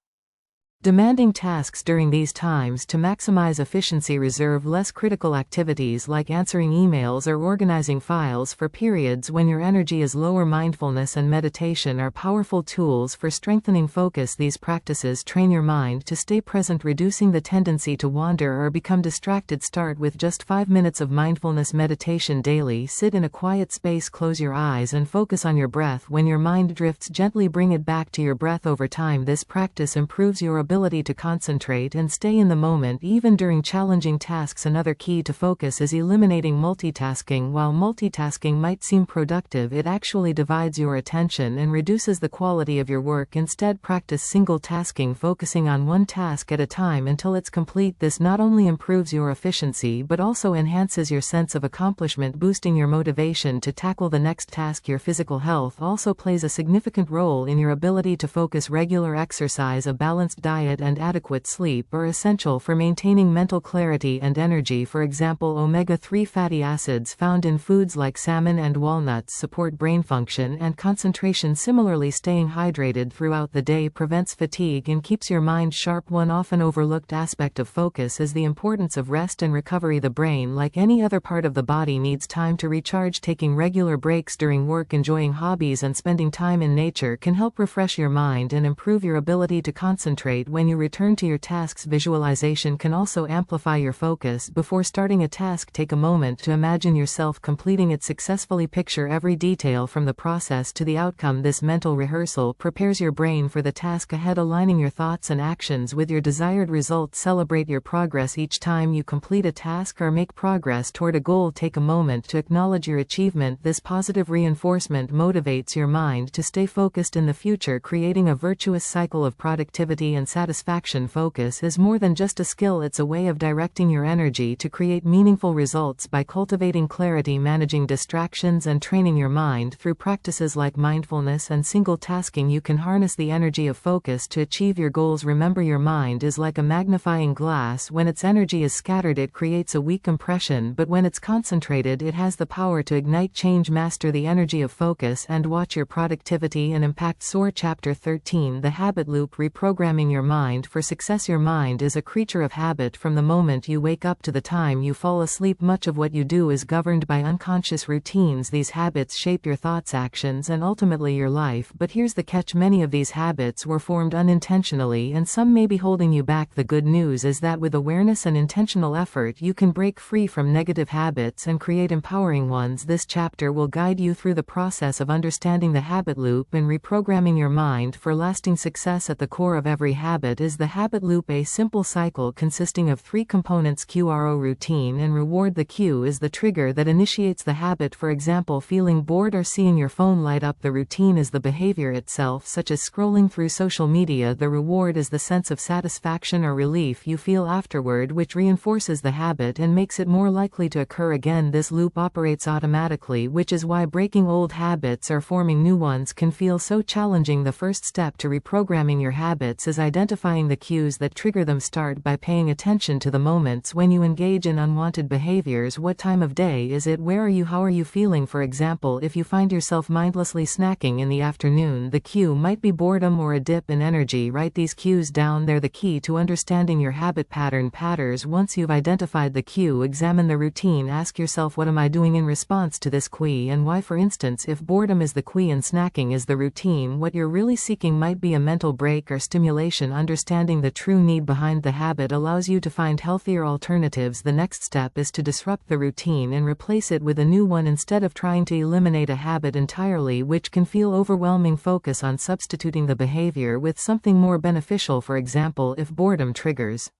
demanding tasks during these times to maximize efficiency. Reserve less critical activities like answering emails or organizing files for periods when your energy is lower. Mindfulness and meditation are powerful tools for strengthening focus. These practices train your mind to stay present, reducing the tendency to wander or become distracted. Start with just 5 minutes of mindfulness meditation daily. Sit in a quiet space, close your eyes, and focus on your breath. When your mind drifts, gently bring it back to your breath. Over time, this practice improves your ability to concentrate and stay in the moment, even during challenging tasks. Another key to focus is eliminating multitasking. While multitasking might seem productive, it actually divides your attention and reduces the quality of your work. Instead, practice single tasking, focusing on one task at a time until it's complete. This not only improves your efficiency but also enhances your sense of accomplishment, boosting your motivation to tackle the next task. Your physical health also plays a significant role in your ability to focus. Regular exercise, a balanced diet, and adequate sleep are essential for maintaining mental clarity and energy. For example, omega-3 fatty acids found in foods like salmon and walnuts support brain function and concentration. Similarly, staying hydrated throughout the day prevents fatigue and keeps your mind sharp. One often overlooked aspect of focus is the importance of rest and recovery. The brain, like any other part of the body, needs time to recharge. Taking regular breaks during work, enjoying hobbies, and spending time in nature can help refresh your mind and improve your ability to concentrate when you return to your tasks. Visualization can also amplify your focus. Before starting a task, take a moment to imagine yourself completing it successfully. Picture every detail from the process to the outcome. This mental rehearsal prepares your brain for the task ahead, aligning your thoughts and actions with your desired result. Celebrate your progress. Each time you complete a task or make progress toward a goal, take a moment to acknowledge your achievement. This positive reinforcement motivates your mind to stay focused in the future, creating a virtuous cycle of productivity and satisfaction. Focus is more than just a skill, it's a way of directing your energy to create meaningful results by cultivating clarity, managing distractions, and training your mind through practices like mindfulness and single tasking. You can harness the energy of focus to achieve your goals. Remember, your mind is like a magnifying glass. When its energy is scattered, it creates a weak impression, but when it's concentrated, it has the power to ignite change. Master the energy of focus and watch your productivity and impact soar. Chapter 13: The Habit Loop. Reprogramming your mind for success. Your mind is a creature of habit. From the moment you wake up to the time you fall asleep, much of what you do is governed by unconscious routines. These habits shape your thoughts, actions, and ultimately your life. But here's the catch: many of these habits were formed unintentionally, and some may be holding you back. The good news is that with awareness and intentional effort, you can break free from negative habits and create empowering ones. This chapter will guide you through the process of understanding the habit loop and reprogramming your mind for lasting success. At the core of every habit is the habit loop, a simple cycle consisting of three components: QRO, routine, and reward. The cue is the trigger that initiates the habit, for example, feeling bored or seeing your phone light up. The routine is the behavior itself, such as scrolling through social media. The reward is the sense of satisfaction or relief you feel afterward, which reinforces the habit and makes it more likely to occur again. This loop operates automatically, which is why breaking old habits or forming new ones can feel so challenging. The first step to reprogramming your habits is identifying the cues that trigger them. Start by paying attention to the moments when you engage in unwanted behaviors. What time of day is it? Where are you? How are you feeling? For example, if you find yourself mindlessly snacking in the afternoon, the cue might be boredom or a dip in energy. Write these cues down. They're the key to understanding your habit patterns. Once you've identified the cue, examine the routine. Ask yourself, what am I doing in response to this cue and why? For instance, if boredom is the cue and snacking is the routine, what you're really seeking might be a mental break or stimulation. Understanding the true need behind the habit allows you to find healthier alternatives. The next step is to disrupt the routine and replace it with a new one instead of trying to eliminate a habit entirely, which can feel overwhelming. Focus on substituting the behavior with something more beneficial. For example, if boredom triggers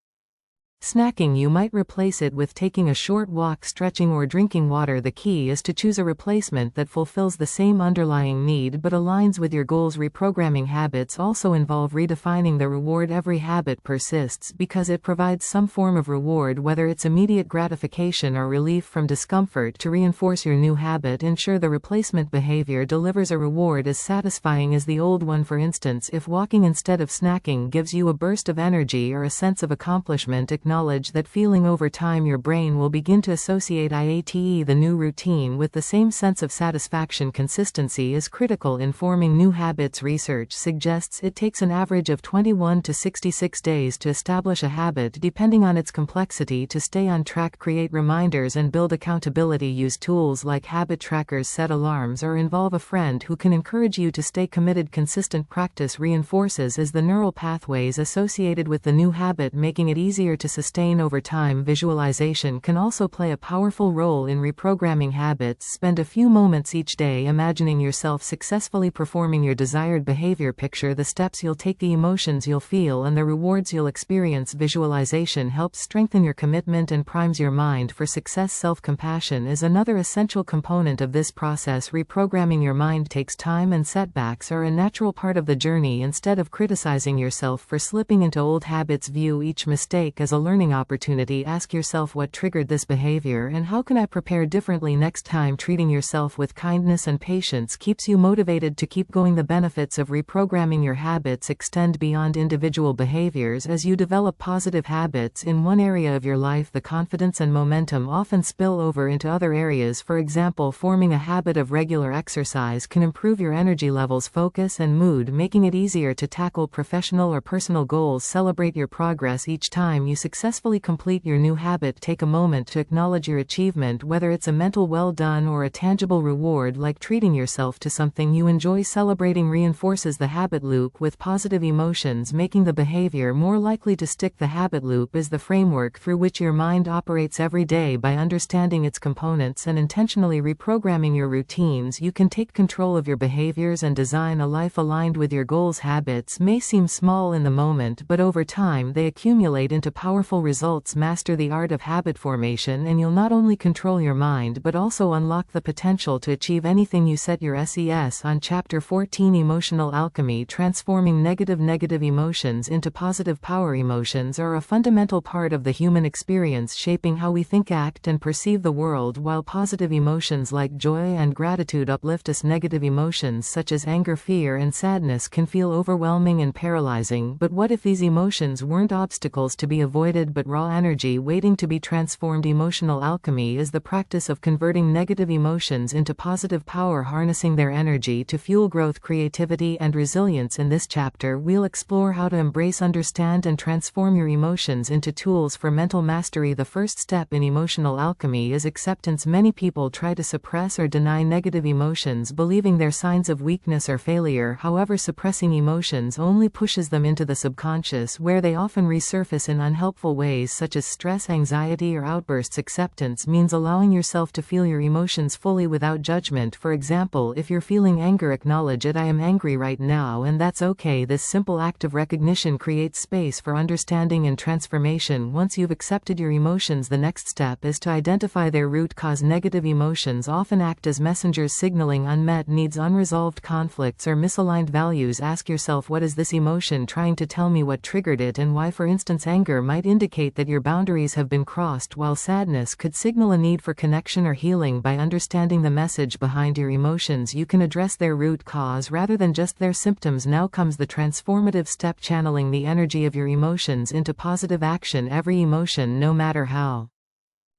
snacking, you might replace it with taking a short walk, stretching, or drinking water. The key is to choose a replacement that fulfills the same underlying need but aligns with your goals. Reprogramming habits also involve redefining the reward. Every habit persists because it provides some form of reward, whether it's immediate gratification or relief from discomfort. To reinforce your new habit, ensure the replacement behavior delivers a reward as satisfying as the old one. For instance, if walking instead of snacking gives you a burst of energy or a sense of accomplishment, acknowledge that feeling. Over time, your brain will begin to associate the new routine with the same sense of satisfaction. Consistency is critical in forming new habits. Research suggests it takes an average of 21 to 66 days to establish a habit, depending on its complexity. To stay on track, create reminders and build accountability. Use tools like habit trackers, set alarms, or involve a friend who can encourage you to stay committed. Consistent practice reinforces the neural pathways associated with the new habit, making it easier to sustain over time. Visualization can also play a powerful role in reprogramming habits. Spend a few moments each day imagining yourself successfully performing your desired behavior. Picture the steps you'll take, the emotions you'll feel, and the rewards you'll experience. Visualization helps strengthen your commitment and primes your mind for success. Self-compassion is another essential component of this process. Reprogramming your mind takes time, and setbacks are a natural part of the journey. Instead of criticizing yourself for slipping into old habits, view each mistake as a learning opportunity. Ask yourself, what triggered this behavior and how can I prepare differently next time? Treating yourself with kindness and patience keeps you motivated to keep going. The benefits of reprogramming your habits extend beyond individual behaviors. As you develop positive habits in one area of your life, the confidence and momentum often spill over into other areas. For example, forming a habit of regular exercise can improve your energy levels, focus, and mood, making it easier to tackle professional or personal goals. Celebrate your progress each time you successfully complete your new habit. Take a moment to acknowledge your achievement, whether it's a mental well done or a tangible reward like treating yourself to something you enjoy. Celebrating reinforces the habit loop with positive emotions, making the behavior more likely to stick. The habit loop is the framework through which your mind operates every day. By understanding its components and intentionally reprogramming your routines, you can take control of your behaviors and design a life aligned with your goals. Habits may seem small in the moment, but over time they accumulate into powerful powerful results. Master the art of habit formation and you'll not only control your mind but also unlock the potential to achieve anything you set your SES on. Chapter 14, Emotional Alchemy. Transforming negative emotions into positive power. Emotions are a fundamental part of the human experience, shaping how we think, act, and perceive the world. While positive emotions like joy and gratitude uplift us, negative emotions such as anger, fear, and sadness can feel overwhelming and paralyzing. But what if these emotions weren't obstacles to be avoided but raw energy waiting to be transformed? Emotional alchemy is the practice of converting negative emotions into positive power, harnessing their energy to fuel growth, creativity, and resilience. In this chapter, we'll explore how to embrace, understand, and transform your emotions into tools for mental mastery. The first step in emotional alchemy is acceptance. Many people try to suppress or deny negative emotions, believing they're signs of weakness or failure. However, suppressing emotions only pushes them into the subconscious, where they often resurface in unhelpful ways such as stress, anxiety, or outbursts. Acceptance means allowing yourself to feel your emotions fully without judgment. For example, if you're feeling anger, acknowledge it. I am angry right now, and that's okay. This simple act of recognition creates space for understanding and transformation. Once you've accepted your emotions, the next step is to identify their root cause. Negative emotions often act as messengers, signaling unmet needs, unresolved conflicts, or misaligned values. Ask yourself, what is this emotion trying to tell me? What triggered it and why? For instance, anger might indicate that your boundaries have been crossed, while sadness could signal a need for connection or healing. By understanding the message behind your emotions, you can address their root cause rather than just their symptoms. Now comes the transformative step: channeling the energy of your emotions into positive action. Every emotion, no matter how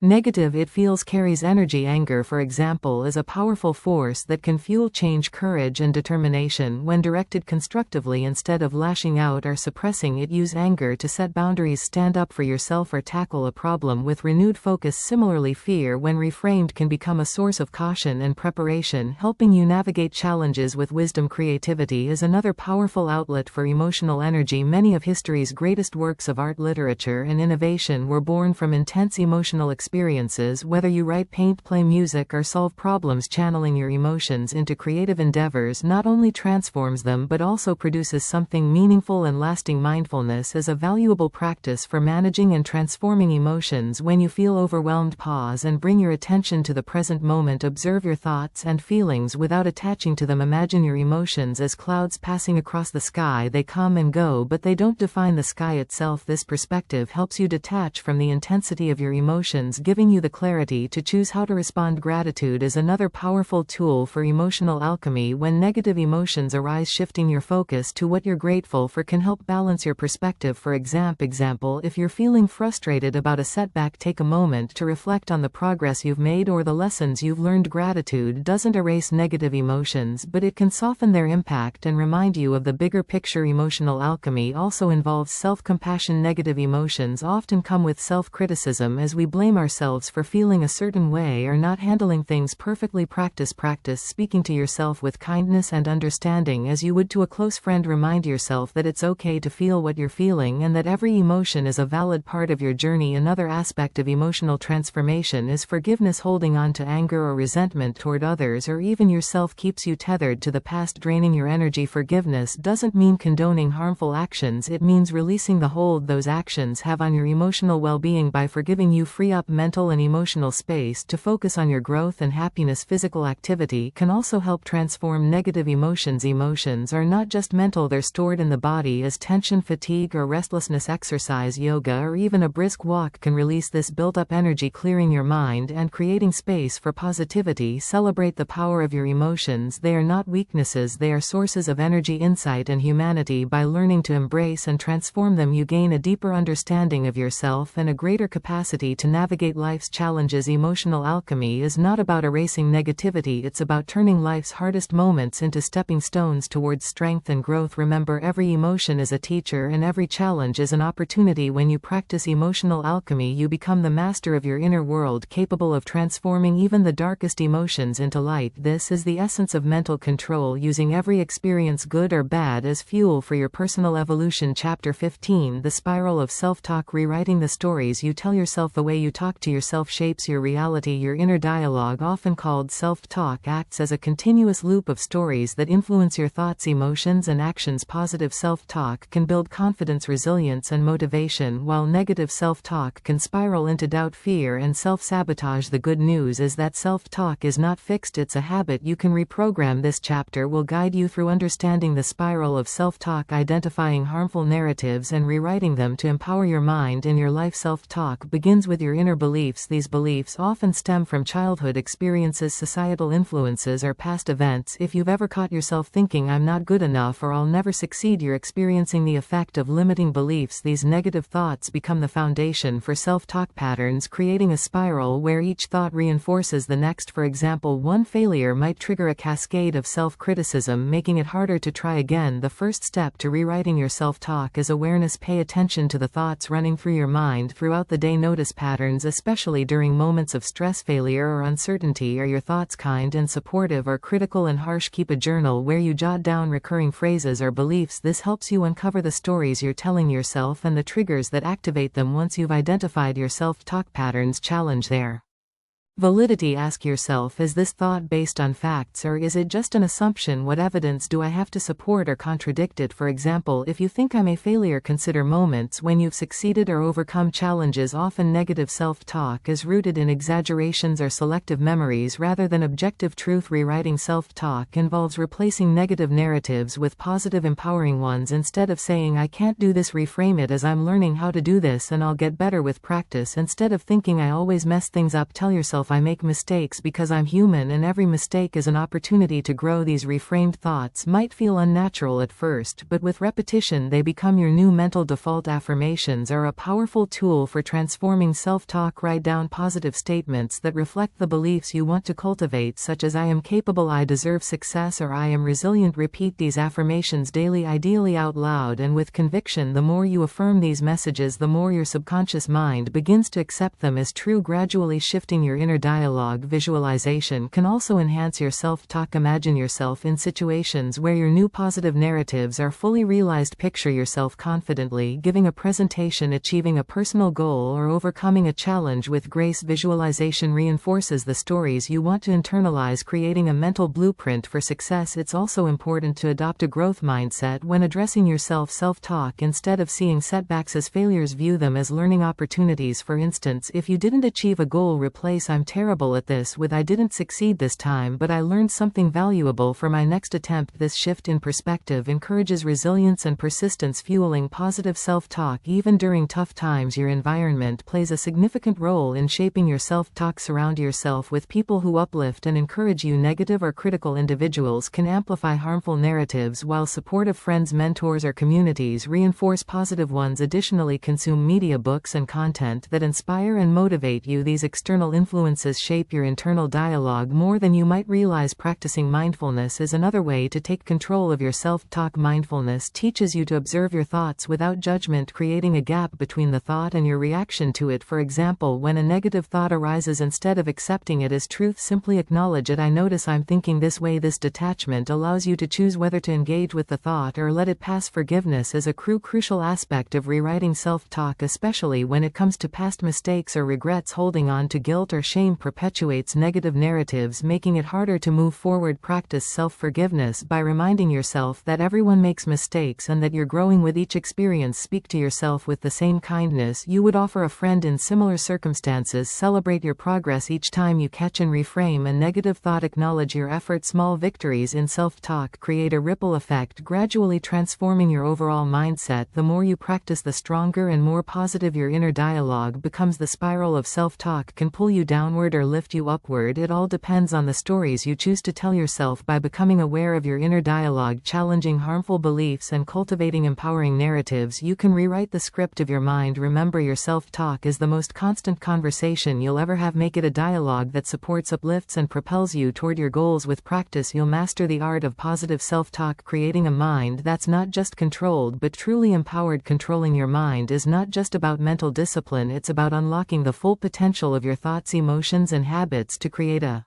negative it feels, carries energy. Anger, for example, is a powerful force that can fuel change, courage, and determination. When directed constructively instead of lashing out or suppressing it, use anger to set boundaries, stand up for yourself, or tackle a problem with renewed focus. Similarly, fear, when reframed, can become a source of caution and preparation, helping you navigate challenges with wisdom. Creativity is another powerful outlet for emotional energy. Many of history's greatest works of art, literature, and innovation were born from intense emotional experiences. Whether you write, paint, play music, or solve problems, channeling your emotions into creative endeavors not only transforms them but also produces something meaningful and lasting. Mindfulness is a valuable practice for managing and transforming emotions. When you feel overwhelmed, pause and bring your attention to the present moment. Observe your thoughts and feelings without attaching to them. Imagine your emotions as clouds passing across the sky. They come and go, but they don't define the sky itself. This perspective helps you detach from the intensity of your emotions, giving you the clarity to choose how to respond. Gratitude is another powerful tool for emotional alchemy. When negative emotions arise, shifting your focus to what you're grateful for can help balance your perspective. For example, if you're feeling frustrated about a setback, take a moment to reflect on the progress you've made or the lessons you've learned. Gratitude doesn't erase negative emotions, but it can soften their impact and remind you of the bigger picture. Emotional alchemy also involves self-compassion. Negative emotions often come with self-criticism, as we blame ourselves for feeling a certain way or not handling things perfectly. Practice speaking to yourself with kindness and understanding as you would to a close friend. Remind yourself that it's okay to feel what you're feeling and that every emotion is a valid part of your journey. Another aspect of emotional transformation is forgiveness. Holding on to anger or resentment toward others or even yourself keeps you tethered to the past, draining your energy. Forgiveness doesn't mean condoning harmful actions, it means releasing the hold those actions have on your emotional well-being. By forgiving, you free up mental and emotional space to focus on your growth and happiness. Physical activity can also help transform negative emotions. Emotions are not just mental, they're stored in the body as tension, fatigue, or restlessness. Exercise, yoga, or even a brisk walk can release this built-up energy, clearing your mind and creating space for positivity. Celebrate the power of your emotions. They are not weaknesses, they are sources of energy, insight, and humanity. By learning to embrace and transform them, you gain a deeper understanding of yourself and a greater capacity to navigate life's challenges. Emotional alchemy is not about erasing negativity, it's about turning life's hardest moments into stepping stones towards strength and growth. Remember, every emotion is a teacher and every challenge is an opportunity. When you practice emotional alchemy, you become the master of your inner world, capable of transforming even the darkest emotions into light. This is the essence of mental control, using every experience, good or bad, as fuel for your personal evolution. Chapter 15: The Spiral of Self-Talk. Rewriting the stories you tell yourself. The way you talk talk to yourself shapes your reality. Your inner dialogue, often called self-talk, acts as a continuous loop of stories that influence your thoughts, emotions, and actions. Positive self-talk can build confidence, resilience, and motivation, while negative self-talk can spiral into doubt, fear, and self-sabotage. The good news is that self-talk is not fixed, it's a habit you can reprogram. This chapter will guide you through understanding the spiral of self-talk, identifying harmful narratives, and rewriting them to empower your mind and your life. Self-talk begins with your inner beliefs. These beliefs often stem from childhood experiences, societal influences, or past events. If you've ever caught yourself thinking, "I'm not good enough," or "I'll never succeed," you're experiencing the effect of limiting beliefs. These negative thoughts become the foundation for self-talk patterns, creating a spiral where each thought reinforces the next. For example, one failure might trigger a cascade of self-criticism, making it harder to try again. The first step to rewriting your self-talk is awareness. Pay attention to the thoughts running through your mind throughout the day. Notice patterns, especially during moments of stress, failure, or uncertainty. Are your thoughts kind and supportive, or critical and harsh? Keep a journal where you jot down recurring phrases or beliefs. This helps you uncover the stories you're telling yourself and the triggers that activate them. Once you've identified your self-talk patterns, challenge their validity. Ask yourself, is this thought based on facts, or is it just an assumption? What evidence do I have to support or contradict it? For example, if you think I'm a failure, consider moments when you've succeeded or overcome challenges. Often negative self-talk is rooted in exaggerations or selective memories rather than objective truth. Rewriting self-talk involves replacing negative narratives with positive, empowering ones. Instead of saying, "I can't do this," reframe it as, "I'm learning how to do this and I'll get better with practice." Instead of thinking, "I always mess things up," tell yourself, "I make mistakes because I'm human and every mistake is an opportunity to grow." These reframed thoughts might feel unnatural at first, but with repetition they become your new mental default. Affirmations are a powerful tool for transforming self-talk. Write down positive statements that reflect the beliefs you want to cultivate, such as, "I am capable," "I deserve success," or "I am resilient." Repeat these affirmations daily, ideally out loud and with conviction. The more you affirm these messages, the more your subconscious mind begins to accept them as true, gradually shifting your inner dialogue. Visualization can also enhance your self-talk. Imagine yourself in situations where your new positive narratives are fully realized. Picture yourself confidently giving a presentation, achieving a personal goal, or overcoming a challenge with grace. Visualization reinforces the stories you want to internalize, creating a mental blueprint for success. It's also important to adopt a growth mindset when addressing your self-talk. Instead of seeing setbacks as failures, view them as learning opportunities. For instance, if you didn't achieve a goal, replace "I'm terrible at this" with "I didn't succeed this time, but I learned something valuable for my next attempt." This shift in perspective encourages resilience and persistence, fueling positive self-talk even during tough times. Your environment plays a significant role in shaping your self-talk. Surround yourself with people who uplift and encourage you. Negative or critical individuals can amplify harmful narratives, while supportive friends, mentors, or communities reinforce positive ones. Additionally, consume media, books, and content that inspire and motivate you. These external influences shape your internal dialogue more than you might realize. Practicing mindfulness is another way to take control of your self-talk. Mindfulness teaches you to observe your thoughts without judgment, creating a gap between the thought and your reaction to it. For example, when a negative thought arises, instead of accepting it as truth, simply acknowledge it. "I notice I'm thinking this way." This detachment allows you to choose whether to engage with the thought or let it pass. Forgiveness is a crucial aspect of rewriting self-talk, especially when it comes to past mistakes or regrets. Holding on to guilt or shame perpetuates negative narratives, making it harder to move forward. Practice self-forgiveness by reminding yourself that everyone makes mistakes and that you're growing with each experience. Speak to yourself with the same kindness you would offer a friend in similar circumstances. Celebrate your progress each time you catch and reframe a negative thought. Acknowledge your efforts. Small victories in self-talk create a ripple effect, gradually transforming your overall mindset. The more you practice, the stronger and more positive your inner dialogue becomes. The spiral of self-talk can pull you downward or lift you upward. It all depends on the stories you choose to tell yourself. By becoming aware of your inner dialogue, challenging harmful beliefs, and cultivating empowering narratives, you can rewrite the script of your mind. Remember, your self-talk is the most constant conversation you'll ever have. Make it a dialogue that supports, uplifts, and propels you toward your goals. With practice, you'll master the art of positive self-talk, creating a mind that's not just controlled but truly empowered. Controlling your mind is not just about mental discipline, it's about unlocking the full potential of your thoughts, emotions, and habits to create a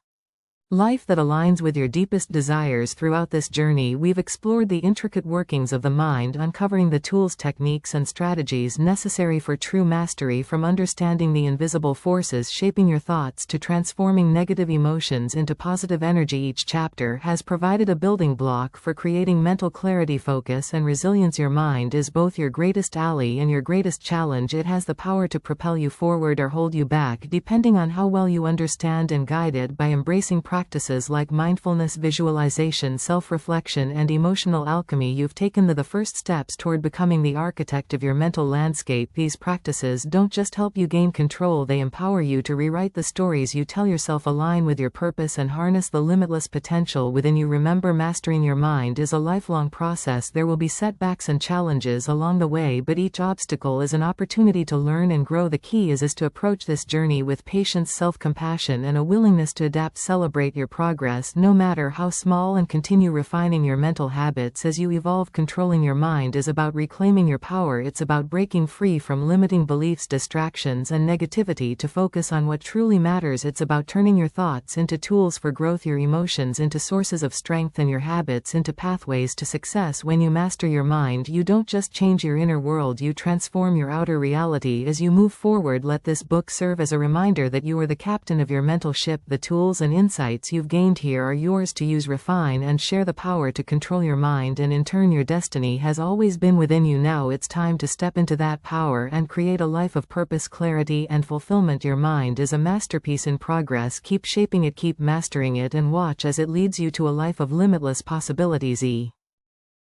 life that aligns with your deepest desires. Throughout this journey, we've explored the intricate workings of the mind, uncovering the tools, techniques, and strategies necessary for true mastery, from understanding the invisible forces shaping your thoughts to transforming negative emotions into positive energy. Each chapter has provided a building block for creating mental clarity, focus, and resilience. Your mind is both your greatest ally and your greatest challenge. It has the power to propel you forward or hold you back, depending on how well you understand and guide it. By embracing practices like mindfulness, visualization, self-reflection, and emotional alchemy, you've taken the first steps toward becoming the architect of your mental landscape. These practices don't just help you gain control, they empower you to rewrite the stories you tell yourself, align with your purpose, and harness the limitless potential within you. Remember, mastering your mind is a lifelong process. There will be setbacks and challenges along the way, but each obstacle is an opportunity to learn and grow. The key is to approach this journey with patience, self-compassion, and a willingness to adapt. Celebrate your progress, no matter how small, and continue refining your mental habits as you evolve. Controlling your mind is about reclaiming your power. It's about breaking free from limiting beliefs, distractions, and negativity to focus on what truly matters. It's about turning your thoughts into tools for growth, your emotions into sources of strength, and your habits into pathways to success. When you master your mind, you don't just change your inner world, you transform your outer reality. As you move forward, let this book serve as a reminder that you are the captain of your mental ship. The tools and insights you've gained here are yours to use, refine, and share. The power to control your mind and in turn your destiny has always been within you. Now it's time to step into that power and create a life of purpose, clarity, and fulfillment. Your mind is a masterpiece in progress. Keep shaping it, keep mastering it, and watch as it leads you to a life of limitless possibilities.